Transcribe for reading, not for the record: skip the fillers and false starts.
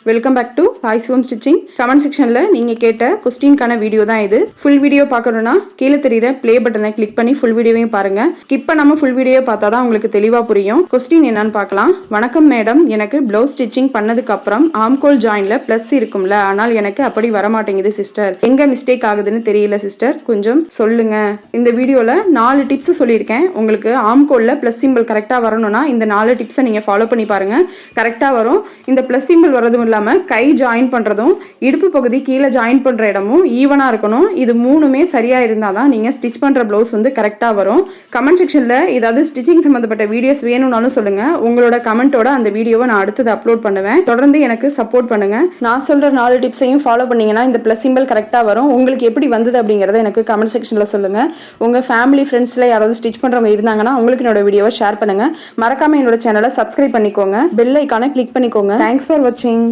Welcome back to ஹாய்ஸ்வம் stitching. Comment செக்ஷனில் நீங்கள் கேட்ட கொஸ்டின்கான வீடியோ தான் இது. ஃபுல் வீடியோ பார்க்கணுன்னா கீழே தெரியுற ப்ளே பட்டனை கிளிக் பண்ணி ஃபுல் வீடியோவையும் பாருங்கள். ஸ்கிப் பண்ணாமல் ஃபுல் வீடியோ பார்த்தா தான் உங்களுக்கு தெளிவாக புரியும். கொஸ்டின் என்னன்னு பார்க்கலாம். வணக்கம் மேடம், எனக்கு ப்ளவுஸ் ஸ்டிச்சிங் பண்ணதுக்கப்புறம் ஆம்கோல் ஜாயினில் ப்ளஸ் இருக்கும்ல, ஆனால் எனக்கு அப்படி வரமாட்டேங்குது சிஸ்டர். எங்கே மிஸ்டேக் ஆகுதுன்னு தெரியல சிஸ்டர், கொஞ்சம் சொல்லுங்க. இந்த வீடியோவில் 4 டிப்ஸ் சொல்லியிருக்கேன். உங்களுக்கு ஆம்கோலில் ப்ளஸ் சிம்பிள் கரெக்டாக வரணும்னா இந்த 4 டிப்ஸை நீங்கள் ஃபாலோ பண்ணி பாருங்கள், கரெக்டாக வரும். இந்த ப்ளஸ் சிம்பிள் வரதும் இல்லாமல் கை ஜாயின் பண்ணுறதும் இடுப்பு பகுதி கீழே ஜாயின் பண்ணுற இடமும் ஈவனாக இருக்கணும். இது 3மே சரியாக இருந்தால் தான் நீங்கள் ஸ்டிச் பண்ணுற ப்ளவுஸ் வந்து கரெக்டாக வரும். கமெண்ட் செக்ஷனில் ஏதாவது ஸ்டிச்சிங் சம்மந்தப்பட்ட வீடியோஸ் வேணும்னாலும் சொல்லுங்கள். உங்களோட கமெண்ட்டோட அந்த வீடியோவை நான் அடுத்தது அப்லோட் பண்ணுவேன். தொடர்ந்து எனக்கு சப்போர்ட் பண்ணுங்கள். நான் சொல்கிற 4 டிப்ஸையும் ஃபாலோ பண்ணிங்கன்னா இந்த ப்ளஸ் சிம்பிள் கரெக்டாக வரும். உங்களுக்கு எப்படி வந்தது அப்படிங்கிறத எனக்கு கமெண்ட் செக்ஷனில் சொல்லுங்கள். உங்கள் ஃபேமிலி ஃப்ரெண்ட்ஸில் யாராவது ஸ்டிச் பண்ணுறவங்க இருந்தாங்கன்னா உங்களுக்கு என்னோட வீடியோவை ஷேர் பண்ணுங்கள். மறக்காமல் என்னோட சேனலை சப்ஸ்கிரைப் பண்ணிக்கோங்க. பெல் ஐக்கானை கிளிக் பண்ணிக்கோங்க. தேங்க்ஸ் ஃபார் வாட்சிங்.